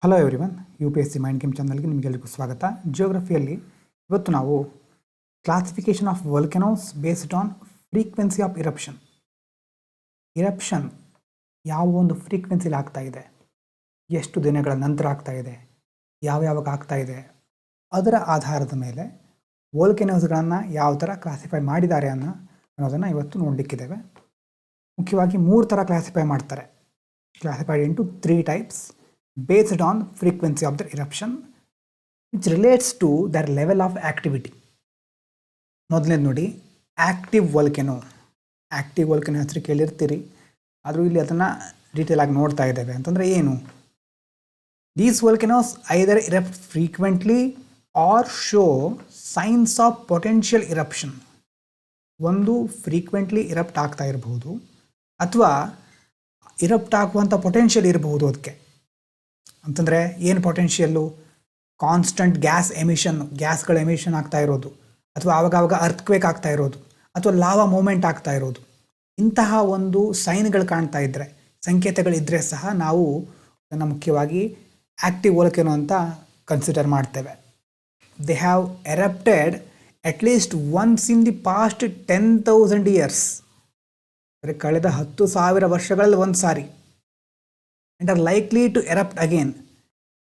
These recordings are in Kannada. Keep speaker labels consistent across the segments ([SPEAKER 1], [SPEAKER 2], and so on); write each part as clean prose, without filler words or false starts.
[SPEAKER 1] Hello everyone, UPSC mind game ಚಾನಲ್ಗೆ ನಿಮಗೆಲ್ಲರಿಗೂ ಸ್ವಾಗತ. ಜಿಯೋಗ್ರಫಿಯಲ್ಲಿ ಇವತ್ತು ನಾವು classification of volcanoes based on frequency of eruption. Eruption ಯಾವ ಒಂದು ಫ್ರೀಕ್ವೆನ್ಸಿಲಿ ಆಗ್ತಾ ಇದೆ, ಎಷ್ಟು ದಿನಗಳ ನಂತರ ಆಗ್ತಾ ಇದೆ, ಯಾವಾಗ ಆಗ್ತಾ ಇದೆ, ಅದರ ಆಧಾರದ ಮೇಲೆ ವೋಲ್ಕೆನೋಸ್ಗಳನ್ನು ಯಾವ ಥರ ಕ್ಲಾಸಿಫೈ ಮಾಡಿದ್ದಾರೆ ಅನ್ನೋದನ್ನು ಇವತ್ತು ನೋಡಲಿಕ್ಕಿದ್ದೇವೆ. ಮುಖ್ಯವಾಗಿ 3 ಥರ ಕ್ಲಾಸಿಫೈ ಮಾಡ್ತಾರೆ. Classified into 3 types based on frequency of the eruption which relates to their level of activity. ಮೊದಲನೇದು ನೋಡಿ, ಆಕ್ಟಿವ್ ವೋಲ್ಕೆನೋ. ಆಕ್ಟಿವ್ ವೋಲ್ಕೆನೋ ಹೆಸರು ಕೇಳಿರ್ತೀರಿ, ಆದರೂ ಇಲ್ಲಿ ಅದನ್ನು ಡೀಟೇಲ್ ಆಗಿ ನೋಡ್ತಾ ಇದ್ದೇವೆ. ಅಂತಂದರೆ ಏನು? These volcanoes either erupt frequently or show signs of potential eruption. ಒಂದು ಫ್ರೀಕ್ವೆಂಟ್ಲಿ ಇರಪ್ಟ್ ಆಗ್ತಾ ಇರಬಹುದು, ಅಥವಾ ಇರಪ್ಟ್ ಆಗುವಂಥ ಪೊಟೆನ್ಷಿಯಲ್ ಇರಬಹುದು. ಅದಕ್ಕೆ ಅಂತಂದರೆ ಏನು ಪೊಟೆನ್ಷಿಯಲ್ಲು? ಕಾನ್ಸ್ಟಂಟ್ ಗ್ಯಾಸ್ಗಳ ಎಮಿಷನ್ ಆಗ್ತಾ ಇರೋದು, ಅಥವಾ ಆವಾಗವಾಗ ಅರ್ಥಕ್ವೇಕ್ ಆಗ್ತಾ ಇರೋದು, ಅಥವಾ ಲಾವಾ ಮೂಮೆಂಟ್ ಆಗ್ತಾ ಇರೋದು. ಇಂತಹ ಒಂದು ಸೈನ್ಗಳು ಕಾಣ್ತಾ ಇದ್ದರೆ, ಸಂಕೇತಗಳಿದ್ದರೆ ಸಹ ನಾವು ಅದನ್ನು ಮುಖ್ಯವಾಗಿ ಆಕ್ಟಿವ್ ವೋಲ್ಕೆನೋ ಅಂತ ಕನ್ಸಿಡರ್ ಮಾಡ್ತೇವೆ. They have erupted at least once in the past 10,000 years. ಅಂದರೆ ಕಳೆದ 10,000 ವರ್ಷಗಳಲ್ಲಿ ಒಂದು ಸಾರಿ. And are likely to erupt again.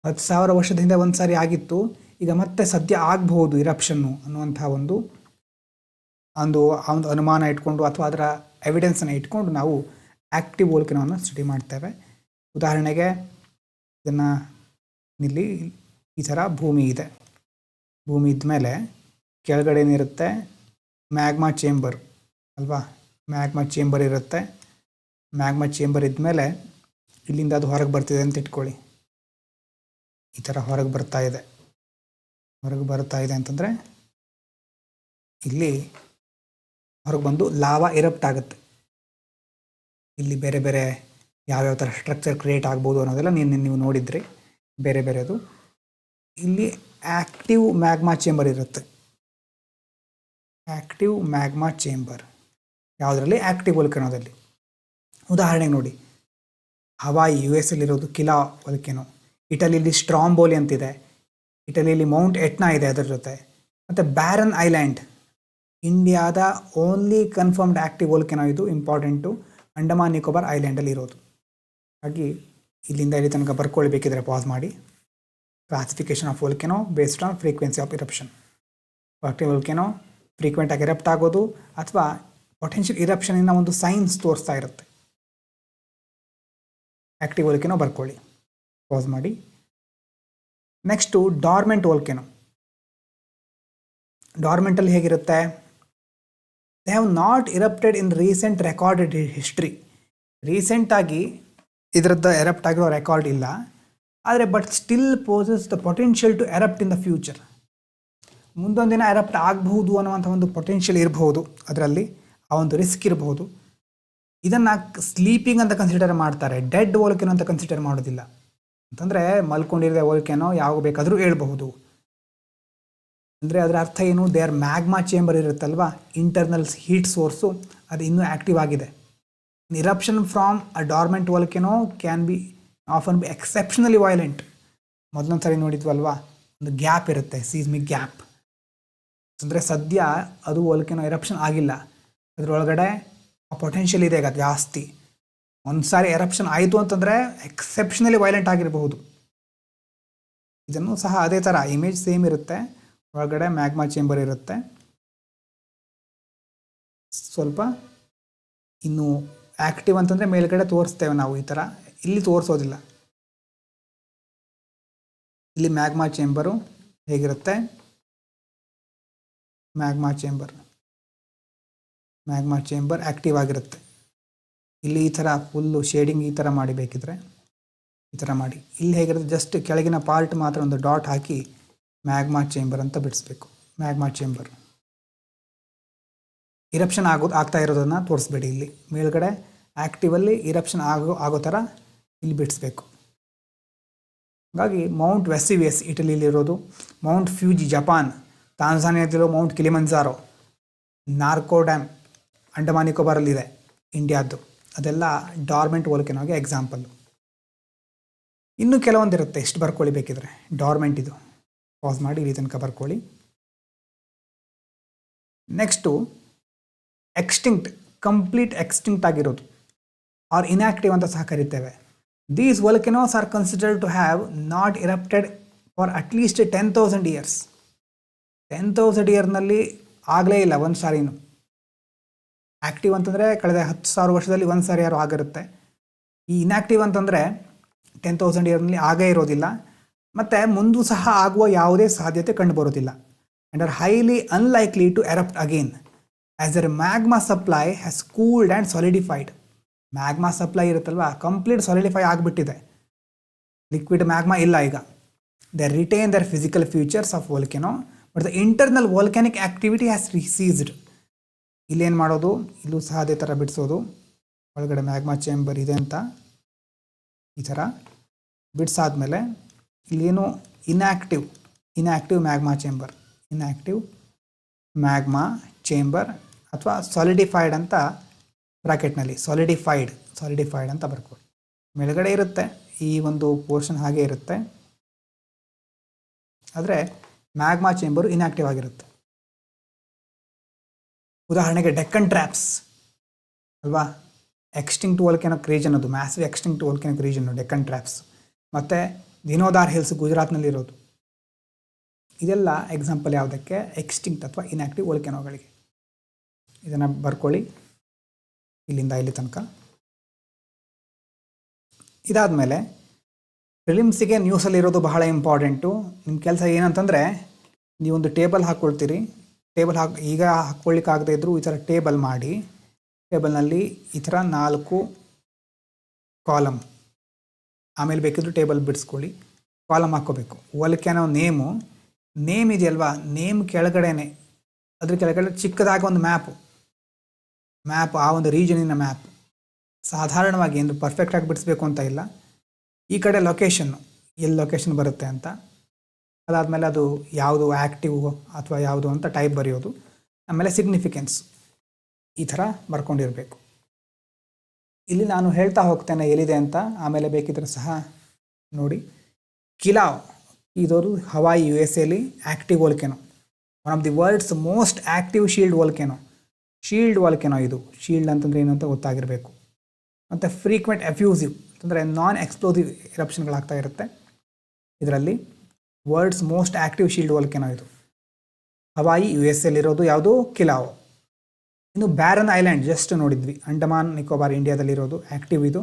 [SPEAKER 1] 10,000 ವರ್ಷದ ಹಿಂದೆ ಒಂದು ಸಾರಿ ಆಗಿತ್ತು, ಈಗ ಮತ್ತೆ ಸದ್ಯ ಆಗಬಹುದು ಇರಪ್ಷನ್ನು ಅನ್ನುವಂಥ ಒಂದು ಅನುಮಾನ ಇಟ್ಕೊಂಡು, ಅಥವಾ ಅದರ ಎವಿಡೆನ್ಸನ್ನು ಇಟ್ಕೊಂಡು ನಾವು ಆ್ಯಕ್ಟಿವ್ ವೋಲ್ಕೆನೋವನ್ನು ಸ್ಟಡಿ ಮಾಡ್ತೇವೆ. ಉದಾಹರಣೆಗೆ ಇದನ್ನು ಇಲ್ಲಿ ಈ ಥರ ಭೂಮಿ ಇದೆ. ಭೂಮಿ ಇದ್ಮೇಲೆ ಕೆಳಗಡೆ ಏನಿರುತ್ತೆ? ಮ್ಯಾಗ್ಮಾ ಚೇಂಬರ್ ಅಲ್ವಾ? ಮ್ಯಾಗ್ಮಾ ಚೇಂಬರ್ ಇರುತ್ತೆ. ಮ್ಯಾಗ್ಮಾ ಚೇಂಬರ್ ಇದ್ಮೇಲೆ ಇಲ್ಲಿಂದ ಅದು ಹೊರಗೆ ಬರ್ತಿದೆ ಅಂತ ಇಟ್ಕೊಳ್ಳಿ. ಈ ಥರ ಹೊರಗೆ ಬರ್ತಾ ಇದೆ ಅಂತಂದರೆ ಇಲ್ಲಿ ಹೊರಗೆ ಬಂದು ಲಾವಾ ಎರಪ್ಟ್ ಆಗುತ್ತೆ. ಇಲ್ಲಿ ಬೇರೆ ಬೇರೆ ಯಾವ್ಯಾವ ಥರ ಸ್ಟ್ರಕ್ಚರ್ ಕ್ರಿಯೇಟ್ ಆಗ್ಬೋದು ಅನ್ನೋದೆಲ್ಲ ನೀವು ನೋಡಿದ್ರಿ, ಬೇರೆ ಬೇರೆದು. ಇಲ್ಲಿ ಆ್ಯಕ್ಟಿವ್ ಮ್ಯಾಗ್ಮಾ ಚೇಂಬರ್ ಇರುತ್ತೆ. ಆ್ಯಕ್ಟಿವ್ ಮ್ಯಾಗ್ಮಾ ಚೇಂಬರ್ ಯಾವುದರಲ್ಲಿ? ಆ್ಯಕ್ಟಿವ್ ವೋಲ್ಕೆನೋದಲ್ಲಿ. ಉದಾಹರಣೆಗೆ ನೋಡಿ, ಹವಾಯಿ US ಅಲ್ಲಿರೋದು ಕಿಲಾ ವೋಲ್ಕೆನೋ. ಇಟಲಿಯಲ್ಲಿ ಸ್ಟ್ರಾಂಬೋಲಿ ಅಂತಿದೆ. ಇಟಲಿಯಲ್ಲಿ ಮೌಂಟ್ ಎಟ್ನಾ ಇದೆ ಅದರ ಜೊತೆ. ಮತ್ತು ಬ್ಯಾರನ್ ಐಲ್ಯಾಂಡ್, ಇಂಡಿಯಾದ ಓನ್ಲಿ ಕನ್ಫರ್ಮ್ಡ್ ಆ್ಯಕ್ಟಿವ್ ವೋಲ್ಕೆನೋ. ಇದು ಇಂಪಾರ್ಟೆಂಟು, ಅಂಡಮಾನ್ ನಿಕೋಬಾರ್ ಐಲ್ಯಾಂಡಲ್ಲಿ ಇರೋದು. ಹಾಗಾಗಿ ಇಲ್ಲಿಂದ ಇಲ್ಲಿ ತನಕ ಬರ್ಕೊಳ್ಬೇಕಿದ್ರೆ ಪಾಸ್ ಮಾಡಿ. Classification of volcano based on frequency of eruption. Active volcano ಫ್ರೀಕ್ವೆಂಟಾಗಿ ಎರಪ್ಟ್ ಆಗೋದು, ಅಥವಾ ಪೊಟೆನ್ಷಿಯಲ್ ಇರಪ್ಷನಿನ ಒಂದು ಸೈನ್ಸ್ ತೋರಿಸ್ತಾ ಇರುತ್ತೆ. ಆಕ್ಟಿವ್ ವೋಲ್ಕೆನೋ ಬರ್ಕೊಳ್ಳಿ, ಪಾಸ್ ಮಾಡಿ. Next dormant volcano. ಡಾರ್ಮೆಂಟಲ್ಲಿ ಹೇಗಿರುತ್ತೆ? They have not erupted in recent recorded history. ರೀಸೆಂಟಾಗಿ ಇದರದ್ದು ಎರಪ್ಟ್ ಆಗಿರೋ ರೆಕಾರ್ಡ್ ಇಲ್ಲ, ಆದರೆ but still possess the potential to erupt in the future. ಮುಂದೊಂದು ದಿನ ಎರಪ್ಟ್ ಆಗಬಹುದು ಅನ್ನುವಂಥ ಒಂದು ಪೊಟೆನ್ಷಿಯಲ್ ಇರಬಹುದು, ಅದರಲ್ಲಿ ಆ ಒಂದು ರಿಸ್ಕ್ ಇರಬಹುದು. ಇದನ್ನು ಸ್ಲೀಪಿಂಗ್ ಅಂತ ಕನ್ಸಿಡರ್ ಮಾಡ್ತಾರೆ, ಡೆಡ್ ವೋಲ್ಕೆನೋ ಅಂತ ಕನ್ಸಿಡರ್ ಮಾಡೋದಿಲ್ಲ. ಅಂತಂದರೆ ಮಲ್ಕೊಂಡಿರೋ ವೋಲ್ಕೆನೋ ಯಾವಾಗ ಬೇಕಾದರೂ ಹೇಳ್ಬಹುದು. ಅಂದರೆ ಅದರ ಅರ್ಥ ಏನು? ದೇರ್ ಮ್ಯಾಗ್ಮಾ ಚೇಂಬರ್ ಇರುತ್ತಲ್ವ, ಇಂಟರ್ನಲ್ ಹೀಟ್ ಸೋರ್ಸು, ಅದು ಇನ್ನೂ ಆ್ಯಕ್ಟಿವ್ ಆಗಿದೆ. Eruption from a dormant volcano can be often be exceptionally violent. ಮೊದಲೊಂದು ಸರಿ ನೋಡಿದ್ವಲ್ವಾ, ಒಂದು ಗ್ಯಾಪ್ ಇರುತ್ತೆ, ಸೀಸ್ಮಿಕ್ ಗ್ಯಾಪ್. ಅಂದರೆ ಸದ್ಯ ಅದು ವೋಲ್ಕೆನೋ ಎರಪ್ಷನ್ ಆಗಿಲ್ಲ, ಅದರೊಳಗಡೆ ಆ ಪೊಟೆನ್ಷಿಯಲ್ ಇದೆ ಈಗ ಜಾಸ್ತಿ. ಒಂದು ಸಾರಿ ಎರಪ್ಷನ್ ಆಯಿತು ಅಂತಂದರೆ ಎಕ್ಸೆಪ್ಷನಲಿ ವೈಲೆಂಟ್ ಆಗಿರಬಹುದು. ಇದನ್ನು ಸಹ ಅದೇ ಥರ ಇಮೇಜ್ ಸೇಮ್ ಇರುತ್ತೆ. ಒಳಗಡೆ ಮ್ಯಾಗ್ಮಾ ಚೇಂಬರ್ ಇರುತ್ತೆ. ಸ್ವಲ್ಪ ಇನ್ನು ಆ್ಯಕ್ಟಿವ್ ಅಂತಂದರೆ ಮೇಲ್ಗಡೆ ತೋರಿಸ್ತೇವೆ ನಾವು, ಈ ಥರ ಇಲ್ಲಿ ತೋರಿಸೋದಿಲ್ಲ. ಇಲ್ಲಿ ಮ್ಯಾಗ್ಮಾ ಚೇಂಬರು ಹೇಗಿರುತ್ತೆ? ಮ್ಯಾಗ್ಮಾ ಚೇಂಬರ್ ಆ್ಯಕ್ಟಿವ್ ಆಗಿರುತ್ತೆ. ಇಲ್ಲಿ ಈ ಥರ ಫುಲ್ಲು ಶೇಡಿಂಗ್ ಈ ಥರ ಮಾಡಿ, ಬೇಕಿದ್ರೆ ಈ ಥರ ಮಾಡಿ. ಇಲ್ಲಿ ಹೇಗಿರುತ್ತೆ? ಜಸ್ಟ್ ಕೆಳಗಿನ ಪಾರ್ಟ್ ಮಾತ್ರ ಒಂದು ಡಾಟ್ ಹಾಕಿ ಮ್ಯಾಗ್ಮಾ ಚೇಂಬರ್ ಅಂತ ಬಿಡಿಸ್ಬೇಕು. ಮ್ಯಾಗ್ಮಾ ಚೇಂಬರ್ ಇರಪ್ಷನ್ ಆಗ್ತಾ ಇರೋದನ್ನು ತೋರಿಸ್ಬೇಡಿ. ಇಲ್ಲಿ ಮೇಲ್ಗಡೆ ಆ್ಯಕ್ಟಿವಲ್ಲಿ ಇರಪ್ಷನ್ ಆಗೋ ಥರ ಇಲ್ಲಿ ಬಿಡಿಸ್ಬೇಕು. ಹಾಗಾಗಿ ಮೌಂಟ್ ವೆಸಿವಿಯಸ್ ಇಟಲಿಯಲ್ಲಿರೋದು, ಮೌಂಟ್ ಫ್ಯೂಜಿ ಜಪಾನ್, ತಾನ್ಜಾನಿಯಾದಲ್ಲಿರೋ Mount Kilimanjaro, Narcondam Andaman ನಿಕೋಬಾರಲ್ಲಿದೆ ಇಂಡಿಯಾದ್ದು, ಅದೆಲ್ಲ ಡಾರ್ಮೆಂಟ್ ವೋಲ್ಕೆನೋಗೆ ಎಕ್ಸಾಂಪಲ್ಲು. ಇನ್ನೂ ಕೆಲವೊಂದಿರುತ್ತೆ, ಎಷ್ಟು ಬರ್ಕೊಳ್ಳಿ ಬೇಕಿದ್ರೆ. ಡಾರ್ಮೆಂಟ್ ಇದು ಪಾಸ್ ಮಾಡಿ ಇಲ್ಲಿ ತನಕ ಬರ್ಕೊಳ್ಳಿ. ನೆಕ್ಸ್ಟು ಎಕ್ಸ್ಟಿಂಕ್ಟ್, ಕಂಪ್ಲೀಟ್ ಎಕ್ಸ್ಟಿಂಕ್ಟ್ ಆಗಿರೋದು ಆರ್ ಇನ್ಆಕ್ಟಿವ್ ಅಂತ ಸಹ ಕರಿತೇವೆ. These volcanoes are considered to have not erupted for at least 10,000 years. 10,000 ಇಯರ್ನಲ್ಲಿ ಆಗಲೇ ಇಲ್ಲ ಒಂದು ಸಾರಿನೂ. ಆ್ಯಕ್ಟಿವ್ ಅಂತಂದರೆ ಕಳೆದ 10,000 ವರ್ಷದಲ್ಲಿ ಒಂದು ಸಾರಿ ಯಾರು ಆಗಿರುತ್ತೆ. ಈ ಇನ್ಆಕ್ಟಿವ್ ಅಂತಂದರೆ 10,000 ಇಯರ್ನಲ್ಲಿ ಆಗೇ ಇರೋದಿಲ್ಲ, ಮತ್ತು ಮುಂದೂ ಸಹ ಆಗುವ ಯಾವುದೇ ಸಾಧ್ಯತೆ ಕಂಡುಬರೋದಿಲ್ಲ. And are highly unlikely to erupt again as their magma supply has cooled and solidified. Magma supply ಇರುತ್ತಲ್ವ, ಕಂಪ್ಲೀಟ್ ಸಾಲಿಡಿಫೈ ಆಗಿಬಿಟ್ಟಿದೆ, ಲಿಕ್ವಿಡ್ ಮ್ಯಾಗ್ಮಾ ಇಲ್ಲ ಈಗ. They retain their physical features of volcano but the internal volcanic activity has ceased. ಇಲ್ಲೇನು ಮಾಡೋದು, ಇಲ್ಲೂ ಸಹ ಅದೇ ಥರ ಬಿಡಿಸೋದು. ಒಳಗಡೆ ಮ್ಯಾಗ್ಮಾ ಚೇಂಬರ್ ಇದೆ ಅಂತ ಈ ಥರ ಬಿಡಿಸಾದ್ಮೇಲೆ ಇಲ್ಲೇನು ಇನ್ಆಕ್ಟಿವ್ ಮ್ಯಾಗ್ಮಾ ಚೇಂಬರ್ ಅಥವಾ ಸಾಲಿಡಿಫೈಡ್ ಅಂತ ಬ್ರಾಕೆಟ್ನಲ್ಲಿ ಸಾಲಿಡಿಫೈಡ್ ಅಂತ ಬರ್ಕೊಳ್ಳಿ. ಮೇಲ್ಗಡೆ ಇರುತ್ತೆ ಈ ಒಂದು ಪೋರ್ಷನ್ ಹಾಗೆ ಇರುತ್ತೆ, ಆದರೆ ಮ್ಯಾಗ್ಮಾ ಚೇಂಬರು ಇನ್ಆಕ್ಟಿವ್ ಆಗಿರುತ್ತೆ. ಉದಾಹರಣೆಗೆ ಡೆಕ್ಕನ್ ಟ್ರ್ಯಾಪ್ಸ್ ಅಲ್ವಾ, ಎಕ್ಸ್ಟಿಂಕ್ಟ್ ವೋಲ್ಕ್ಯಾನಿಕ್ ರೀಜನ್, ಅದು massive extinct volcanic region Deccan traps. ಮತ್ತು ದಿನೋದಾರ್ ಹಿಲ್ಸ್ ಗುಜರಾತ್ನಲ್ಲಿರೋದು. ಇದೆಲ್ಲ ಎಕ್ಸಾಂಪಲ್ ಯಾವುದಕ್ಕೆ, ಎಕ್ಸ್ಟಿಂಕ್ಟ್ ಅಥವಾ ಇನ್ಆಕ್ಟಿವ್ ವೋಲ್ಕ್ಯಾನೋಗಳಿಗೆ. ಇದನ್ನು ಬರ್ಕೊಳ್ಳಿ ಇಲ್ಲಿಂದ ಇಲ್ಲಿ ತನಕ. ಇದಾದಮೇಲೆ ಪ್ರಿಲಿಮ್ಸಿಗೆ ನ್ಯೂಸಲ್ಲಿರೋದು ಬಹಳ ಇಂಪಾರ್ಟೆಂಟು. ನಿಮ್ಮ ಕೆಲಸ ಏನಂತಂದರೆ, ನೀವೊಂದು ಟೇಬಲ್ ಹಾಕ್ಕೊಳ್ತೀರಿ. ಈಗ ಹಾಕ್ಕೊಳ್ಳಿಕ್ಕಾಗದೇ ಇದ್ದರೂ ಈ ಥರ ಟೇಬಲ್ ಮಾಡಿ, ಟೇಬಲ್ನಲ್ಲಿ ಈ ಥರ 4 ಕಾಲಮ್, ಆಮೇಲೆ ಬೇಕಿದ್ರು ಟೇಬಲ್ ಬಿಡಿಸ್ಕೊಳ್ಳಿ, ಕಾಲಮ್ ಹಾಕ್ಕೋಬೇಕು. ವೋಲ್ಕ್ಯಾನೋ ನೇಮ್ ಇದೆಯಲ್ವಾ, ನೇಮ್ ಕೆಳಗಡೆನೆ ಅದ್ರ ಕೆಳಗಡೆ ಚಿಕ್ಕದಾಗಿ ಒಂದು ಮ್ಯಾಪ್, ಆ ಒಂದು ರೀಜನಿನ ಮ್ಯಾಪ್. ಸಾಧಾರಣವಾಗಿ ಏನು ಪರ್ಫೆಕ್ಟಾಗಿ ಬಿಡಿಸ್ಬೇಕು ಅಂತ ಇಲ್ಲ. ಈ ಕಡೆ ಲೊಕೇಶನ್ನು, ಎಲ್ಲಿ ಲೊಕೇಶನ್ ಬರುತ್ತೆ ಅಂತ, ಅದಾದಮೇಲೆ ಅದು ಯಾವುದು ಆ್ಯಕ್ಟಿವ್ ಅಥವಾ ಯಾವುದು ಅಂತ ಟೈಪ್ ಬರೆಯೋದು, ಆಮೇಲೆ ಸಿಗ್ನಿಫಿಕೆನ್ಸ್ ಈ ಥರ ಬರ್ಕೊಂಡಿರಬೇಕು. ಇಲ್ಲಿ ನಾನು ಹೇಳ್ತಾ ಹೋಗ್ತೇನೆ ಎಲ್ಲಿದೆ ಅಂತ, ಆಮೇಲೆ ಬೇಕಿದ್ರೆ ಸಹ ನೋಡಿ. ಕಿಲಾವ್ ಇದೊಂದು Hawaii USA active volcano, one of the world's most active shield volcano ಇದು. ಶೀಲ್ಡ್ ಅಂತಂದರೆ ಏನು ಅಂತ ಗೊತ್ತಾಗಿರಬೇಕು. ಮತ್ತು ಫ್ರೀಕ್ವೆಂಟ್ ಎಫ್ಯೂಸಿವ್ ಅಂತಂದರೆ ನಾನ್ ಎಕ್ಸ್ಪ್ಲೋಸಿವ್ ಎರಪ್ಷನ್ಗಳಾಗ್ತಾ ಇರುತ್ತೆ. ಇದರಲ್ಲಿ world's most active shield volcano ಇದು. ಹವಾಯಿ USA ಇರೋದು ಯಾವುದು, ಕಿಲಾವ್. ಇನ್ನು ಬ್ಯಾರನ್ ಐಲ್ಯಾಂಡ್ ಜಸ್ಟ್ ನೋಡಿದ್ವಿ, ಅಂಡಮಾನ್ ನಿಕೋಬಾರ್ ಇಂಡಿಯಾದಲ್ಲಿರೋದು, ಆ್ಯಕ್ಟಿವ್ ಇದು.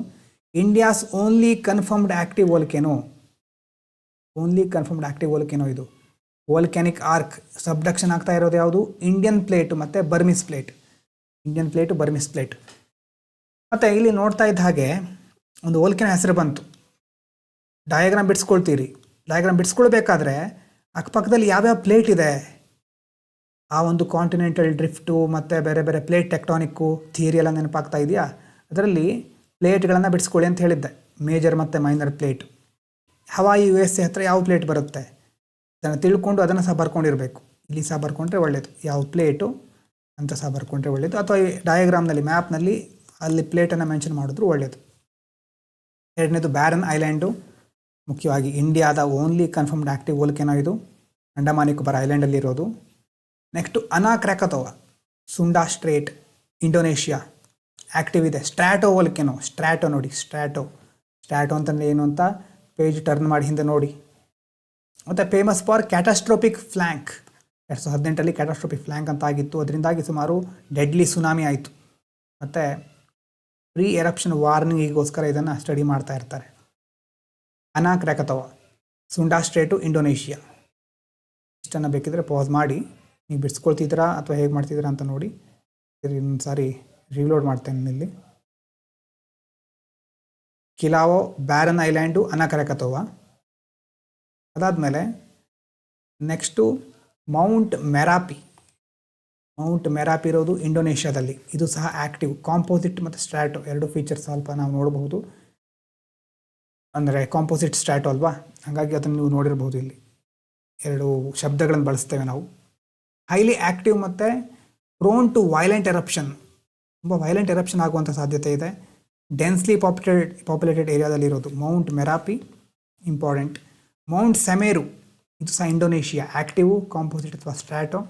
[SPEAKER 1] ಇಂಡಿಯಾಸ್ ಓನ್ಲಿ ಕನ್ಫರ್ಮ್ಡ್ ಆ್ಯಕ್ಟಿವ್ ವೋಲ್ಕೆನೋ ಇದು. ವೋಲ್ಕ್ಯಾನಿಕ್ ಆರ್ಕ್ ಸಬ್ಡಕ್ಷನ್ ಆಗ್ತಾ ಇರೋದು ಯಾವುದು, ಇಂಡಿಯನ್ ಪ್ಲೇಟು ಮತ್ತು ಬರ್ಮಿಸ್ ಪ್ಲೇಟ್. ಮತ್ತು ಇಲ್ಲಿ ನೋಡ್ತಾ ಇದ್ದ ಹಾಗೆ ಒಂದು ವೋಲ್ಕೆನೋ ಹೆಸರು ಬಂತು. ಡಯಾಗ್ರಾಮ್ ಬಿಡಿಸ್ಕೊಳ್ತೀರಿ. ಡಯಾಗ್ರಾಮ್ ಬಿಡಿಸ್ಕೊಳ್ಬೇಕಾದ್ರೆ ಅಕ್ಕಪಕ್ಕದಲ್ಲಿ ಯಾವ್ಯಾವ ಪ್ಲೇಟ್ ಇದೆ, ಆ ಒಂದು ಕಾಂಟಿನೆಂಟಲ್ ಡ್ರಿಫ್ಟು ಮತ್ತು ಬೇರೆ ಬೇರೆ ಪ್ಲೇಟ್ ಟೆಕ್ಟಾನಿಕ್ಕು ಥಿಯರಿ ಎಲ್ಲ ನೆನಪಾಗ್ತಾ ಇದೆಯಾ. ಅದರಲ್ಲಿ ಪ್ಲೇಟ್ಗಳನ್ನು ಬಿಡಿಸ್ಕೊಳ್ಳಿ ಅಂತ ಹೇಳಿದ್ದೆ, ಮೇಜರ್ ಮತ್ತು ಮೈನರ್ ಪ್ಲೇಟ್. ಹವಾಯಿ USA ಹತ್ರ ಯಾವ ಪ್ಲೇಟ್ ಬರುತ್ತೆ ಅದನ್ನು ತಿಳ್ಕೊಂಡು ಅದನ್ನು ಸಹ ಬರ್ಕೊಂಡಿರಬೇಕು. ಇಲ್ಲಿ ಸಹ ಬರ್ಕೊಂಡ್ರೆ ಒಳ್ಳೆಯದು, ಯಾವ ಪ್ಲೇಟು ಅಂತ ಸಹ ಬರ್ಕೊಂಡ್ರೆ ಒಳ್ಳೆಯದು, ಅಥವಾ ಈ ಡಯಾಗ್ರಾಮ್ನಲ್ಲಿ ಮ್ಯಾಪ್ನಲ್ಲಿ ಅಲ್ಲಿ ಪ್ಲೇಟನ್ನು ಮೆನ್ಷನ್ ಮಾಡಿದ್ರು ಒಳ್ಳೆಯದು. ಎರಡನೇದು ಬ್ಯಾರನ್ ಐಲ್ಯಾಂಡು, ಮುಖ್ಯವಾಗಿ ಇಂಡಿಯಾದ ಓನ್ಲಿ ಕನ್ಫರ್ಮ್ಡ್ ಆ್ಯಕ್ಟಿವ್ ವೋಲ್ಕೆನೋ ಇದು, ಅಂಡಮಾನ್ ನಿಕೋಬಾರ್ ಐಲ್ಯಾಂಡಲ್ಲಿರೋದು. Next Anak Krakatoa, Sunda Strait, Indonesia active ಇದೆ. ಸ್ಟ್ರಾಟೋ ವೋಲ್ಕೆನೋ, ಸ್ಟ್ರಾಟೋ ಅಂತಂದರೆ ಏನು ಅಂತ ಪೇಜ್ ಟರ್ನ್ ಮಾಡಿ ಹಿಂದೆ ನೋಡಿ. ಮತ್ತು ಫೇಮಸ್ ಫಾರ್ ಕ್ಯಾಟಾಸ್ಟ್ರೋಪಿಕ್ ಫ್ಲ್ಯಾಂಕ್, 2018 ಕ್ಯಾಟಾಸ್ಟ್ರೋಪಿಕ್ ಫ್ಲ್ಯಾಂಕ್ ಅಂತ ಆಗಿತ್ತು. ಅದರಿಂದಾಗಿ ಸುಮಾರು ಡೆಡ್ಲಿ ಸುನಾಮಿ ಆಯಿತು. ಮತ್ತು ಪ್ರೀ ಎರಪ್ಷನ್ ವಾರ್ನಿಂಗಿಗೋಸ್ಕರ ಇದನ್ನು ಸ್ಟಡಿ ಮಾಡ್ತಾ ಇರ್ತಾರೆ. ಅನಾ ಕ್ರ್ಯಾಕತೋವಾ, ಸುಂಡಾ ಸ್ಟ್ರೇಟು, ಇಂಡೋನೇಷ್ಯಾ. ಇಷ್ಟನ್ನು ಬೇಕಿದ್ರೆ ಪಾಸ್ ಮಾಡಿ ನೀವು ಬಿಡಿಸ್ಕೊಳ್ತಿದ್ದೀರಾ ಅಥವಾ ಹೇಗೆ ಮಾಡ್ತಿದ್ದೀರಾ ಅಂತ ನೋಡಿ. ಇನ್ನೊಂದು ಸಾರಿ ರಿಲೋಡ್ ಮಾಡ್ತೇನೆ ಇಲ್ಲಿ. ಕಿಲಾವೋ, ಬ್ಯಾರನ್ ಐಲ್ಯಾಂಡು, ಅನಾ ಕ್ರ್ಯಾಕತೋವಾ. ಅದಾದಮೇಲೆ ನೆಕ್ಸ್ಟು ಮೌಂಟ್ ಮೆರಾಪಿ ಇರೋದು ಇಂಡೋನೇಷ್ಯಾದಲ್ಲಿ. ಇದು ಸಹ ಆ್ಯಕ್ಟಿವ್. ಕಾಂಪೋಸಿಟ್ ಮತ್ತು ಸ್ಟ್ರಾಟೋ ಎರಡು ಫೀಚರ್ಸ್ ಸ್ವಲ್ಪ ನಾವು ನೋಡಬಹುದು. ಅಂದರೆ ಕಾಂಪೋಸಿಟ್ ಸ್ಟ್ರಾಟೋ ಅಲ್ವಾ, ಹಾಗಾಗಿ ಅದನ್ನು ನೀವು ನೋಡಿರ್ಬೋದು. ಇಲ್ಲಿ ಎರಡು ಶಬ್ದಗಳನ್ನು ಬಳಸ್ತೇವೆ ನಾವು. ಹೈಲಿ ಆ್ಯಕ್ಟಿವ್ ಮತ್ತು ಪ್ರೋನ್ ಟು ವೈಲೆಂಟ್ ಎರಪ್ಷನ್, ತುಂಬ ವೈಲೆಂಟ್ ಎರಪ್ಷನ್ ಆಗುವಂಥ ಸಾಧ್ಯತೆ ಇದೆ. ಡೆನ್ಸ್ಲಿ ಪಾಪ್ಯುಲೇಟೆಡ್ ಏರಿಯಾದಲ್ಲಿರೋದು Mount Merapi. Important. Mount Semeru ಇದು ಸಹ ಇಂಡೋನೇಷಿಯಾ, ಆಕ್ಟಿವ್ ಕಾಂಪೋಸಿಟ್ ಅಥವಾ strato.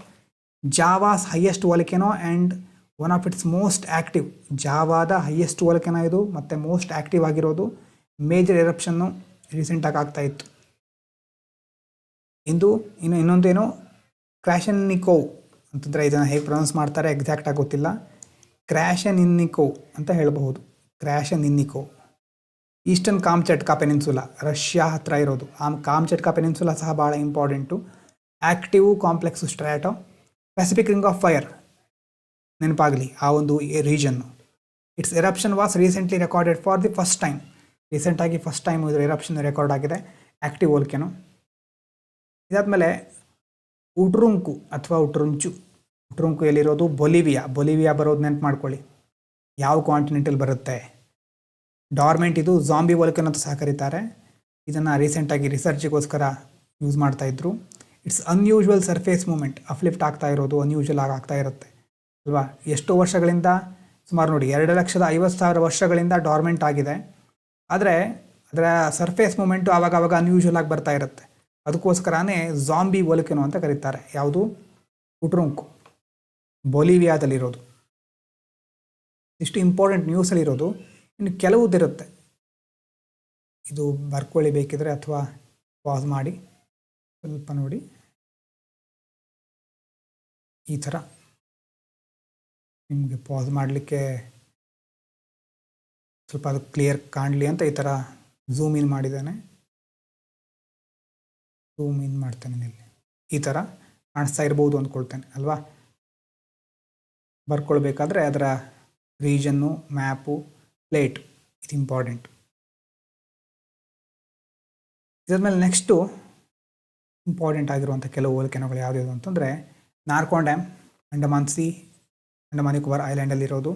[SPEAKER 1] Java's highest volcano and one of its most active. ಜಾವಾದ ಹೈಯೆಸ್ಟ್ ವೋಲ್ಕೆನೋ ಇದು ಮತ್ತು ಮೋಸ್ಟ್ ಆ್ಯಕ್ಟಿವ್ ಆಗಿರೋದು. ಮೇಜರ್ ಎರಪ್ಷನ್ನು ರೀಸೆಂಟಾಗಿ ಆಗ್ತಾ ಇತ್ತು. ಇನ್ನೊಂದೇನು ಕ್ರ್ಯಾಶನ್ನಿಕೋವ್ ಅಂತಂದರೆ ಇದನ್ನು ಹೇಗೆ ಪ್ರೊನೌನ್ಸ್ ಮಾಡ್ತಾರೆ ಎಕ್ಸಾಕ್ಟಾಗಿ ಗೊತ್ತಿಲ್ಲ. ಕ್ರ್ಯಾಶನ್ನಿಕೋವ್ ಅಂತ ಹೇಳಬಹುದು. Krasheninnikov eastern Kamchatka peninsula, Russia ಹತ್ರ ಇರೋದು. ಕಾಮ್ಚಟ್ಕಾ ಪೆನಿನ್ಸುಲಾ ಸಹ ಭಾಳ important. Active complex strato. Pacific ring of fire ನೆನಪಾಗಲಿ ಆ ಒಂದು region. Its eruption was recently recorded for the first time. ರೀಸೆಂಟಾಗಿ ಫಸ್ಟ್ ಟೈಮ್ ಇದರ ಎರಪ್ಷನ್ ರೆಕಾರ್ಡ್ ಆಗಿದೆ, ಆ್ಯಕ್ಟಿವ್ ವೋಲ್ಕೆನೋ. ಇದಾದಮೇಲೆ ಉಟ್ರುಂಕು ಅಥವಾ ಉಟ್ರುಂಕು ಎಲ್ಲಿರೋದು? ಬೊಲಿವಿಯಾ ಬರೋದು ನೆನಪು ಮಾಡ್ಕೊಳ್ಳಿ. ಯಾವ ಕಾಂಟಿನೆಂಟಲ್ಲಿ ಬರುತ್ತೆ? ಡಾರ್ಮೆಂಟ್ ಇದು ಜಾಂಬಿ ವೋಲ್ಕೆನೋ ಅಂತ ಸಹ ಕರೀತಾರೆ. ಇದನ್ನು ರೀಸೆಂಟಾಗಿ ರಿಸರ್ಚಿಗೋಸ್ಕರ ಯೂಸ್ ಮಾಡ್ತಾಯಿದ್ರು. ಇಟ್ಸ್ ಅನ್ಯೂಶುವಲ್ ಸರ್ಫೇಸ್ ಮೂಮೆಂಟ್, ಅಫ್ಲಿಫ್ಟ್ ಆಗ್ತಾ ಇರೋದು ಅನ್ಯೂಶುವಲ್ ಆಗಿ ಆಗ್ತಾ ಇರುತ್ತೆ ಅಲ್ವಾ. ಎಷ್ಟೋ ವರ್ಷಗಳಿಂದ, ಸುಮಾರು ನೋಡಿ 2,50,000 ವರ್ಷಗಳಿಂದ ಡಾರ್ಮೆಂಟ್ ಆಗಿದೆ. ಆದರೆ ಅದರ ಸರ್ಫೇಸ್ ಮೂಮೆಂಟು ಆವಾಗ ಅನ್ಯೂಶುವಲ್ ಆಗಿ ಬರ್ತಾ ಇರುತ್ತೆ. ಅದಕ್ಕೋಸ್ಕರನೇ ಜಾಂಬಿ ವೋಲ್ಕೆನೋ ಅಂತ ಕರೀತಾರೆ. ಯಾವುದು? ಉಟ್ರುಂಕು, ಬೊಲಿವಿಯಾದಲ್ಲಿರೋದು. ಇಷ್ಟು ಇಂಪಾರ್ಟೆಂಟ್ ನ್ಯೂಸಲ್ಲಿರೋದು. ಇನ್ನು ಕೆಲವುದಿರುತ್ತೆ, ಇದು ಬರ್ಕೊಳ್ಳಿ ಬೇಕಿದ್ರೆ, ಅಥವಾ ಪಾಸ್ ಮಾಡಿ ಸ್ವಲ್ಪ ನೋಡಿ. ಈ ಥರ ನಿಮಗೆ ಪಾಸ್ ಮಾಡಲಿಕ್ಕೆ ಸ್ವಲ್ಪ ಅದು ಕ್ಲಿಯರ್ ಕಾಣಲಿ ಅಂತ ಈ ಥರ ಝೂಮ್ ಇನ್ ಮಾಡಿದ್ದೇನೆ. ಝೂಮ್ ಇನ್ ಮಾಡ್ತೇನೆ ಇಲ್ಲಿ. ಈ ಥರ ಕಾಣಿಸ್ತಾ ಇರ್ಬೋದು ಅಂದ್ಕೊಳ್ತೇನೆ ಅಲ್ವಾ. ಬರ್ಕೊಳ್ಬೇಕಾದ್ರೆ ಅದರ ರೀಜನ್ನು, ಮ್ಯಾಪು, ಪ್ಲೇಟ್ ಇದು ಇಂಪಾರ್ಟೆಂಟ್. ಇದಾದ್ಮೇಲೆ ನೆಕ್ಸ್ಟು ಇಂಪಾರ್ಟೆಂಟ್ ಆಗಿರುವಂಥ ಕೆಲವು ವೋಲ್ಕೆನೋಗಳು ಯಾವುದ್ಯಾವುದು ಅಂತಂದರೆ, ನಾರ್ಕೋನ್ ಡ್ಯಾಮ್, ಅಂಡಮಾನ್ ಸಿ, ಅಂಡಮಾನ್ ನಿಕೋಬಾರ್ ಐಲ್ಯಾಂಡಲ್ಲಿರೋದು.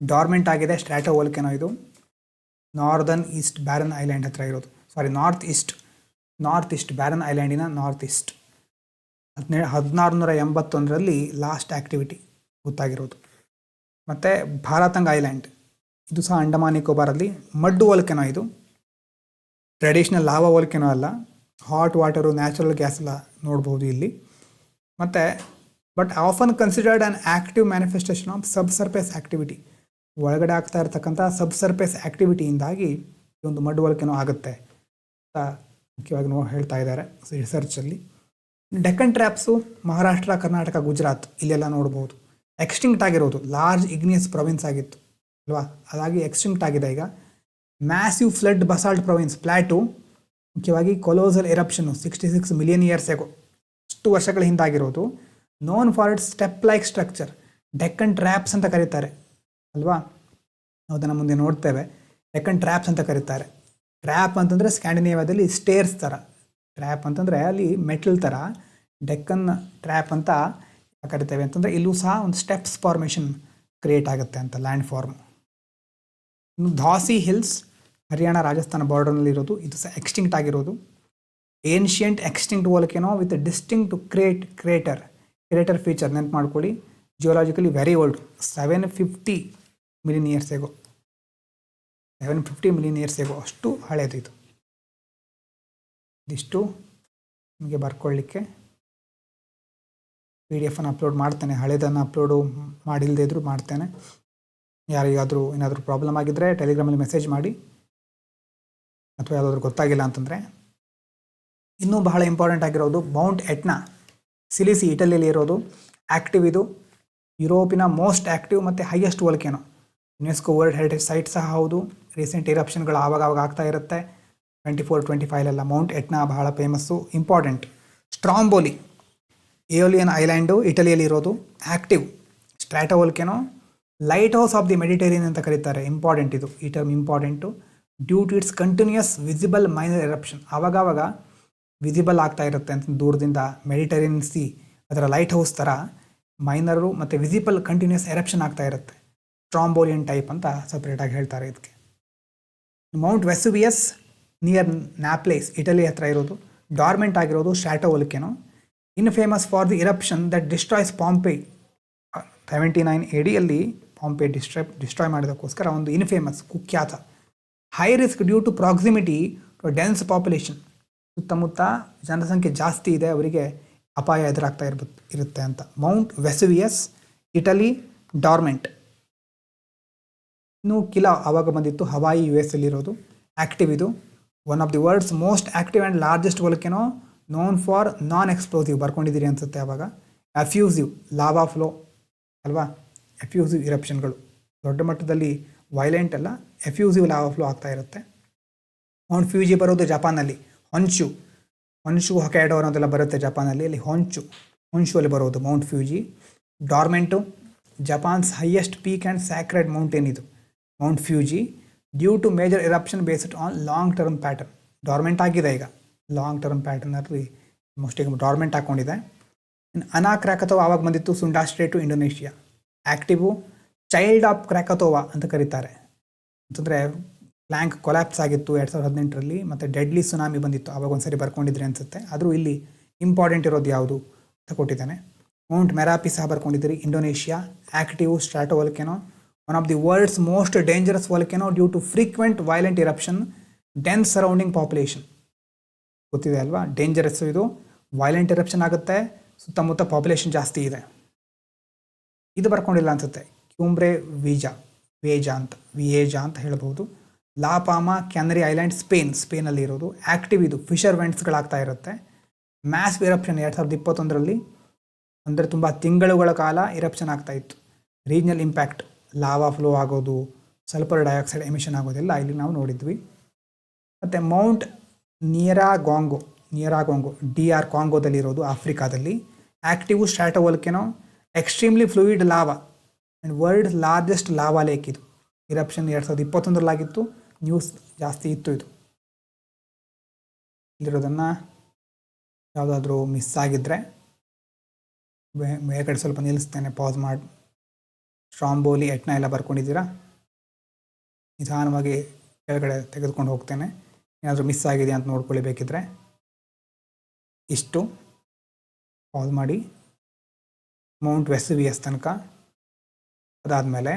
[SPEAKER 1] ಡಾರ್ಮೆಂಟ್ ಆಗಿದೆ, ಸ್ಟ್ರಾಟೋ ವೋಲ್ಕೆನೋ ಇದು. ನಾರ್ದರ್ನ್ ಈಸ್ಟ್ ಬ್ಯಾರನ್ ಐಲ್ಯಾಂಡ್ ಹತ್ರ ಇರೋದು. ನಾರ್ತ್ ಈಸ್ಟ್ ಬ್ಯಾರನ್ ಐಲ್ಯಾಂಡಿನ ನಾರ್ತ್ ಈಸ್ಟ್. 1681ರಲ್ಲಿ ಲಾಸ್ಟ್ ಆ್ಯಕ್ಟಿವಿಟಿ ಗೊತ್ತಾಗಿರೋದು. ಮತ್ತು ಭಾರತಂಗ್ ಐಲ್ಯಾಂಡ್, ಇದು ಸಹ ಅಂಡಮಾನ್ ನಿಕೋಬಾರಲ್ಲಿ. ಮಡ್ ವೋಲ್ಕೆನೋ ಇದು. ಟ್ರೆಡಿಷ್ನಲ್ ಲಾವಾ ವೋಲ್ಕೆನೋ ಅಲ್ಲ, ಹಾಟ್ ವಾಟರು, ನ್ಯಾಚುರಲ್ ಗ್ಯಾಸ್ ಎಲ್ಲ ನೋಡ್ಬೋದು ಇಲ್ಲಿ. ಮತ್ತು but often considered an active manifestation of sub surface activity. ಒಳಗಡೆ ಆಗ್ತಾ ಇರ್ತಕ್ಕಂಥ ಸಬ್ ಸರ್ಫೇಸ್ ಆ್ಯಕ್ಟಿವಿಟಿಯಿಂದಾಗಿ ಈ ಒಂದು ಮಡ್ ವೋಲ್ಕೆನೋ ಆಗುತ್ತೆ ಅಂತ ಮುಖ್ಯವಾಗಿ ಹೇಳ್ತಾ ಇದ್ದಾರೆ ರಿಸರ್ಚಲ್ಲಿ. ಡೆಕ್ಕನ್ ಟ್ರ್ಯಾಪ್ಸು ಮಹಾರಾಷ್ಟ್ರ, ಕರ್ನಾಟಕ, ಗುಜರಾತ್ ಇಲ್ಲೆಲ್ಲ ನೋಡ್ಬೋದು. ಎಕ್ಸ್ಟಿಂಕ್ಟ್ ಆಗಿರೋದು, ಲಾರ್ಜ್ ಇಗ್ನಿಯಸ್ ಪ್ರೊವಿನ್ಸ್ ಆಗಿತ್ತು ಅಲ್ವಾ, ಅದಾಗಿ ಎಕ್ಸ್ಟಿಂಕ್ಟ್ ಆಗಿದೆ ಈಗ. Massive flood basalt province, plateau, ಮುಖ್ಯವಾಗಿ ಕೊಲೋಸಲ್ ಎರಪ್ಷನ್ನು 66 ಮಿಲಿಯನ್ ಇಯರ್ಸ್ ಎಗೋ, ಅಷ್ಟು ವರ್ಷಗಳ ಹಿಂದಾಗಿರೋದು. Known for its step like structure, Deccan traps ಅಂತ ಕರೀತಾರೆ ಅಲ್ವಾ. ಅದನ್ನು ಮುಂದೆ ನೋಡ್ತೇವೆ. ಡೆಕ್ಕನ್ ಟ್ರ್ಯಾಪ್ಸ್ ಅಂತ ಕರೀತಾರೆ. ಟ್ರ್ಯಾಪ್ ಅಂತಂದರೆ ಸ್ಕ್ಯಾಂಡಿನೇವಿಯಾದಲ್ಲಿ ಸ್ಟೇರ್ಸ್ ಥರ, ಟ್ರ್ಯಾಪ್ ಅಂತಂದರೆ ಅಲ್ಲಿ ಮೆಟಲ್ ಥರ. ಡೆಕ್ಕನ್ ಟ್ರ್ಯಾಪ್ ಅಂತ ಕರಿತೇವೆ ಅಂತಂದರೆ ಇಲ್ಲೂ ಸಹ ಒಂದು ಸ್ಟೆಪ್ಸ್ ಫಾರ್ಮೇಷನ್ ಕ್ರಿಯೇಟ್ ಆಗುತ್ತೆ ಅಂತ, ಲ್ಯಾಂಡ್ ಫಾರ್ಮ್. ಇನ್ನು ಧಾಸಿ ಹಿಲ್ಸ್, ಹರಿಯಾಣ ರಾಜಸ್ಥಾನ ಬಾರ್ಡರ್ನಲ್ಲಿರೋದು, ಇದು ಸಹ ಎಕ್ಸ್ಟಿಂಕ್ಟ್ ಆಗಿರೋದು. Ancient extinct volcano with distinct crater feature, ನೆನಪು ಮಾಡ್ಕೊಳ್ಳಿ. Geologically very old, 750 million years ago, 750 million years ago, ಅಷ್ಟು ಹಳೇದು ಇದು. ಇದಿಷ್ಟು ನಿಮಗೆ ಬರ್ಕೊಳ್ಳಿಕ್ಕೆ PDF ಅಪ್ಲೋಡ್ ಮಾಡ್ತೇನೆ. ಹಳೇದನ್ನು ಅಪ್ಲೋಡು ಮಾಡಿಲ್ಲದೆ ಇದ್ದರೂ ಮಾಡ್ತೇನೆ. ಯಾರಿಗಾದರೂ ಏನಾದರೂ ಪ್ರಾಬ್ಲಮ್ ಆಗಿದ್ದರೆ ಟೆಲಿಗ್ರಾಮಲ್ಲಿ ಮೆಸೇಜ್ ಮಾಡಿ, ಅಥವಾ ಯಾವುದಾದ್ರೂ ಗೊತ್ತಾಗಿಲ್ಲ ಅಂತಂದರೆ. ಇನ್ನೂ ಬಹಳ ಇಂಪಾರ್ಟೆಂಟ್ ಆಗಿರೋದು ಮೌಂಟ್ ಎಟ್ನಾ, ಸಿಲಿಸಿ, ಇಟಲಿಯಲ್ಲಿ ಇರೋದು. ಆ್ಯಕ್ಟಿವ್ ಇದು, ಯುರೋಪಿನ ಮೋಸ್ಟ್ ಆ್ಯಕ್ಟಿವ್ ಮತ್ತು highest volcano. UNESCO world heritage site ಸಹ ಹೌದು. ರೀಸೆಂಟ್ ಎರಪ್ಷನ್ಗಳು ಆವಾಗ ಆಗ್ತಾ ಇರುತ್ತೆ. 24-25 ಮೌಂಟ್ ಎಟ್ನಾ ಬಹಳ famous, important. Stromboli, Aeolian island, ಇಟಲಿಯಲ್ಲಿ ಇರೋದು. Active stratovolcano. Lighthouse of the Mediterranean ಅಂತ ಕರೀತಾರೆ, ಇಂಪಾರ್ಟೆಂಟ್ ಇದು, ಈ term important. Due to its continuous visible minor eruption, ಆವಾಗವಾಗ ವಿಸಿಬಲ್ ಆಗ್ತಾ ಇರುತ್ತೆ ಅಂತ ದೂರದಿಂದ. ಮೆಡಿಟೇರಿಯನ್ ಸಿ ಅದರ ಲೈಟ್ ಹೌಸ್ ಥರ ಮೈನರು ಮತ್ತು ವಿಸಿಬಲ್ ಕಂಟಿನ್ಯೂಸ್ ಎರಪ್ಷನ್ ಆಗ್ತಾ ಇರುತ್ತೆ. ಸ್ಟ್ರಾಂಬೋಲಿಯನ್ ಟೈಪ್ ಅಂತ ಸಪ್ರೇಟಾಗಿ ಹೇಳ್ತಾರೆ ಇದಕ್ಕೆ. Mount Vesuvius near Naples, Italy ಹತ್ರ ಇರೋದು. ಡಾರ್ಮೆಂಟ್ ಆಗಿರೋದು, stratovolcano. Infamous for the eruption that destroys Pompeii. 79 AD Pompeii destroy ಮಾಡೋದಕ್ಕೋಸ್ಕರ ಒಂದು ಇನ್ಫೇಮಸ್, ಕುಖ್ಯಾತ. High risk due to proximity dense population, ಸುತ್ತಮುತ್ತ ಜನಸಂಖ್ಯೆ ಜಾಸ್ತಿ ಇದೆ, ಅವರಿಗೆ ಅಪಾಯ ಎದುರಾಗ್ತಾ ಇರುತ್ತೆ ಅಂತ. Mount Vesuvius, Italy, dormant. ಇನ್ನು ಕಿಲಾ ಆವಾಗ ಬಂದಿತ್ತು, ಹವಾಯಿ US ಅಲ್ಲಿರೋದು, ಆ್ಯಕ್ಟಿವ್. ಇದು one of the world's most active and largest volcano, known for non explosive, ಬರ್ಕೊಂಡಿದ್ದೀರಿ ಅನಿಸುತ್ತೆ ಆವಾಗ. ಎಫ್ಯೂಸಿವ್ ಲಾವಾ ಫ್ಲೋ ಅಲ್ವಾ, ಎಫ್ಯೂಸಿವ್ ಇರಪ್ಷನ್ಗಳು, ದೊಡ್ಡ ಮಟ್ಟದಲ್ಲಿ ವೈಲೆಂಟ್ ಅಲ್ಲ, ಎಫ್ಯೂಸಿವ್ ಲಾವಾ ಫ್ಲೋ ಆಗ್ತಾ ಇರುತ್ತೆ. ಮೌಂಟ್ ಫ್ಯೂಜಿ ಬರೋದು ಜಪಾನಲ್ಲಿ, ಹೊನ್ಶು ಹೊಕೈಡೋ ಅನ್ನೋದೆಲ್ಲ ಬರುತ್ತೆ ಜಪಾನಲ್ಲಿ, ಅಲ್ಲಿ ಹೊನ್ಶು ಅಲ್ಲಿ ಬರೋದು mount Fuji. Dormant, Japan's highest peak and sacred mountain ಇದು mount Fuji, due to major eruption based on long term pattern. Dormant ಆಗಿದೆ ಈಗ, ಲಾಂಗ್ ಟರ್ಮ್ ಪ್ಯಾಟರ್ನಲ್ಲಿ ಮೋಸ್ಟ್ ಈಗ ಡಾರ್ಮೆಂಟ್ ಹಾಕ್ಕೊಂಡಿದೆ. ಇನ್ನು ಅನಾ ಕ್ರ್ಯಾಕತೋವಾ ಆವಾಗ ಬಂದಿತ್ತು, Sunda strait, Indonesia. Active, child of Krakatoa ಅಂತ ಕರೀತಾರೆ, ಅಂತಂದರೆ ಪ್ಲ್ಯಾಂಕ್ ಕೊಲ್ಯಾಪ್ಸ್ ಆಗಿತ್ತು 2018ರಲ್ಲಿ, ಮತ್ತು ಡೆಡ್ಲಿ ಸುನಾಮಿ ಬಂದಿತ್ತು, ಆವಾಗ ಒಂದ್ಸರಿ ಬರ್ಕೊಂಡಿದ್ರಿ ಅನಿಸುತ್ತೆ. ಆದರೂ ಇಲ್ಲಿ ಇಂಪಾರ್ಟೆಂಟ್ ಇರೋದು ಯಾವುದು ಅಂತ ಕೊಟ್ಟಿದ್ದಾನೆ. ಮೌಂಟ್ ಮೆರಾಪಿ ಸಹ ಬರ್ಕೊಂಡಿದ್ದೀರಿ, Indonesia. Active stratovolcano, one of the world's most dangerous volcano due to frequent violent eruption, dense surrounding population. ಗೊತ್ತಿದೆ ಅಲ್ವಾ, ಡೇಂಜರಸ್ಸು ಇದು, ವೈಲೆಂಟ್ ಇರಪ್ಷನ್ ಆಗುತ್ತೆ, ಸುತ್ತಮುತ್ತ ಪಾಪ್ಯುಲೇಷನ್ ಜಾಸ್ತಿ ಇದೆ. ಇದು ಬರ್ಕೊಂಡಿಲ್ಲ ಅನಿಸುತ್ತೆ, ಕ್ಯೂಮ್ಬ್ರೆ ವಿಯೇಜಾ ಅಂತ ಹೇಳ್ಬೋದು. ಲಾ ಪಾಮಾ, ಕ್ಯಾನರಿ ಐಲ್ಯಾಂಡ್, ಸ್ಪೇನಲ್ಲಿ ಇರೋದು. ಆ್ಯಕ್ಟಿವ್ ಇದು, ಫಿಶರ್ ವೆಂಟ್ಸ್ಗಳಾಗ್ತಾ ಇರುತ್ತೆ. ಮ್ಯಾಸ್ ಇರಪ್ಷನ್ 2021ರಲ್ಲಿ, ಅಂದರೆ ತುಂಬ ತಿಂಗಳುಗಳ ಕಾಲ ಇರಪ್ಷನ್ ಆಗ್ತಾ ಇತ್ತು. ರೀಜ್ನಲ್ ಇಂಪ್ಯಾಕ್ಟ್, ಲಾವಾ ಫ್ಲೋ ಆಗೋದು, ಸಲ್ಫರ್ ಡೈಆಕ್ಸೈಡ್ ಎಮಿಷನ್ ಆಗೋದೆಲ್ಲ ಇಲ್ಲಿ ನಾವು ನೋಡಿದ್ವಿ. ಮತ್ತು ಮೌಂಟ್ ನಿಯರಾಗಾಂಗೋ DR ಕಾಂಗೋದಲ್ಲಿರೋದು, ಆಫ್ರಿಕಾದಲ್ಲಿ. Active stratovolcano, extremely fluid lava and world largest lava lake ಇದು. ಇರಪ್ಷನ್ 2021ರಲ್ಲಾಗಿತ್ತು, ನ್ಯೂಸ್ ಜಾಸ್ತಿ ಇತ್ತು ಇದು. ಇಲ್ಲಿರೋದನ್ನು ಯಾವುದಾದ್ರೂ ಮಿಸ್ ಆಗಿದ್ದರೆ ಮೇಲ್ಗಡೆ ಸ್ವಲ್ಪ ನಿಲ್ಲಿಸ್ತೇನೆ, ಪಾಸ್ ಮಾಡಿ. ಸ್ಟ್ರಾಂಬೋಲಿ, ಎಟ್ನಾ ಎಲ್ಲ ಬರ್ಕೊಂಡಿದ್ದೀರಾ, ನಿಧಾನವಾಗಿ ಕೆಳಗಡೆ ತೆಗೆದುಕೊಂಡು ಹೋಗ್ತೇನೆ. ಏನಾದರೂ ಮಿಸ್ ಆಗಿದೆ ಅಂತ ನೋಡ್ಕೊಳ್ಳಿ ಬೇಕಿದ್ರೆ. ಇಷ್ಟು ಪಾಸ್ ಮಾಡಿ. ಮೌಂಟ್ ವೆಸುವಿಯಸ್ ತನಕ, ಅದಾದಮೇಲೆ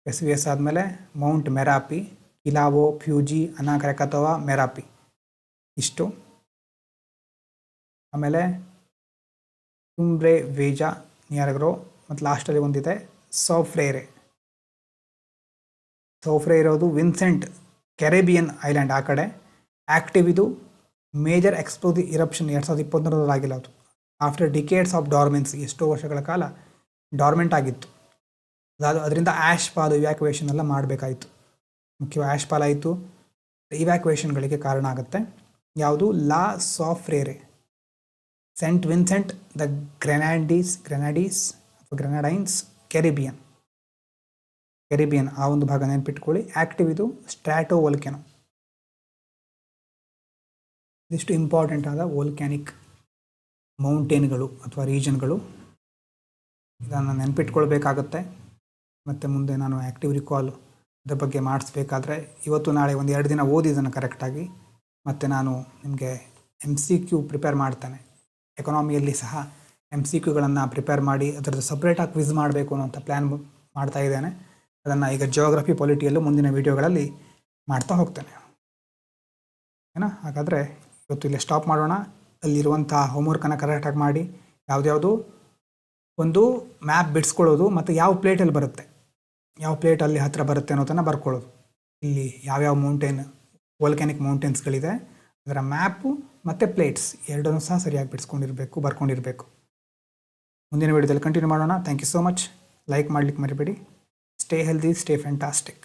[SPEAKER 1] ವೆಸುವಿಯಸ್ ಆದಮೇಲೆ ಮೌಂಟ್ ಮೆರಾಪಿ, ಕಿಲಾವೋ, ಫ್ಯೂಜಿ, ಅನಾ ಕ್ರ್ಯಾಕತೋವಾ, ಮೆರಾಪಿ, ಇಷ್ಟು. ಆಮೇಲೆ ಕ್ಯೂಮ್ಬ್ರೆ ವಿಯೇಜಾ, ನಿಯರಾಗ್ರೋ, ಮತ್ತು ಲಾಸ್ಟಲ್ಲಿ ಒಂದಿದೆ ಸೌಫ್ರೇರೆ ಇರೋದು ವಿನ್ಸೆಂಟ್ ಕೆರೆಬಿಯನ್ ಐಲ್ಯಾಂಡ್ ಆ ಕಡೆ. ಆ್ಯಕ್ಟಿವ್ ಇದು, ಮೇಜರ್ ಎಕ್ಸ್ಪ್ಲೋಸಿವ್ ಇರಪ್ಷನ್ 2021ರಲ್ಲಿ ಆಗಿಲ್ಲ ಅದು. ಆಫ್ಟರ್ ಡಿಕೇಡ್ಸ್ ಆಫ್ ಡಾರ್ಮೆನ್ಸಿ, ಎಷ್ಟೋ ವರ್ಷಗಳ ಕಾಲ ಡಾರ್ಮೆಂಟ್ ಆಗಿತ್ತು. ಅದರಿಂದ ಆ್ಯಶ್ ಪಾಲ್ ಇವ್ಯಾಕ್ಯುವೇಷನ್ ಎಲ್ಲ ಮಾಡಬೇಕಾಯಿತು, ಮುಖ್ಯವಾಗಿ ಆ್ಯಶ್ ಪಾಲ್ ಆಯಿತು, ಇವ್ಯಾಕ್ಯುವೇಷನ್ಗಳಿಗೆ ಕಾರಣ ಆಗುತ್ತೆ. ಯಾವುದು, ಲಾ ಸೌಫ್ರೇರೆ, ಸೆಂಟ್ ವಿನ್ಸೆಂಟ್ ದ ಗ್ರೆನಾಡೈನ್ಸ್, ಕೆರಿಬಿಯನ್ ಆ ಒಂದು ಭಾಗ ನೆನಪಿಟ್ಕೊಳ್ಳಿ. ಆ್ಯಕ್ಟಿವ್ ಇದು ಸ್ಟ್ರಾಟೋ ವೋಲ್ಕೆನೋ. ಇದಿಷ್ಟು ಇಂಪಾರ್ಟೆಂಟ್ ಆದ ವೋಲ್ಕ್ಯಾನಿಕ್ ಮೌಂಟೇನ್ಗಳು ಅಥವಾ ರೀಜನ್ಗಳು, ಇದನ್ನು ನೆನಪಿಟ್ಕೊಳ್ಬೇಕಾಗತ್ತೆ. ಮತ್ತು ಮುಂದೆ ನಾನು ಆ್ಯಕ್ಟಿವ್ ರಿಕಾಲ್ ಅದ್ರ ಬಗ್ಗೆ ಮಾಡಿಸ್ಬೇಕಾದ್ರೆ ಇವತ್ತು ನಾಳೆ 1-2 ದಿನ ಓದಿ ಇದನ್ನು ಕರೆಕ್ಟಾಗಿ, ಮತ್ತು ನಾನು ನಿಮಗೆ MCQ ಪ್ರಿಪೇರ್ ಮಾಡ್ತೇನೆ. ಎಕಾನಮಿಯಲ್ಲಿ ಸಹ MCQಗಳನ್ನು ಪ್ರಿಪೇರ್ ಮಾಡಿ ಅದರದ್ದು ಸಪ್ರೇಟಾಗಿ ಕ್ವಿಝ್ ಮಾಡಬೇಕು ಅನ್ನೋಂಥ ಪ್ಲ್ಯಾನ್ ಮಾಡ್ತಾ ಇದ್ದೇನೆ. ಅದನ್ನು ಈಗ ಜಿಯೋಗ್ರಫಿ ಪೊಲಿಟಿಯಲ್ಲೂ ಮುಂದಿನ ವೀಡಿಯೋಗಳಲ್ಲಿ ಮಾಡ್ತಾ ಹೋಗ್ತೇನೆ. ಏನಾ, ಹಾಗಾದರೆ ಇವತ್ತು ಇಲ್ಲೇ ಸ್ಟಾಪ್ ಮಾಡೋಣ. ಅಲ್ಲಿರುವಂಥ ಹೋಮ್ವರ್ಕನ್ನು ಕರೆಕ್ಟಾಗಿ ಮಾಡಿ, ಯಾವುದ್ಯಾವುದು ಒಂದು ಮ್ಯಾಪ್ ಬಿಡಿಸ್ಕೊಳ್ಳೋದು, ಮತ್ತು ಯಾವ ಪ್ಲೇಟಲ್ಲಿ ಬರುತ್ತೆ, ಯಾವ ಪ್ಲೇಟ್ ಅಲ್ಲಿ ಹತ್ತಿರ ಬರುತ್ತೆ ಅನ್ನೋದನ್ನು ಬರ್ಕೊಳ್ಳೋದು. ಇಲ್ಲಿ ಯಾವ್ಯಾವ ವೋಲ್ಕ್ಯಾನಿಕ್ ಮೌಂಟೇನ್ಸ್ಗಳಿದೆ ಅದರ ಮ್ಯಾಪು ಮತ್ತು ಪ್ಲೇಟ್ಸ್ ಎರಡನ್ನೂ ಸಹ ಸರಿಯಾಗಿ ಬರ್ಕೊಂಡಿರಬೇಕು. ಮುಂದಿನ ವೀಡಿಯೋದಲ್ಲಿ ಕಂಟಿನ್ಯೂ ಮಾಡೋಣ. Thank you so much. Like ಮಾಡಲಿಕ್ಕೆ ಮರಿಬೇಡಿ. Stay healthy, stay fantastic.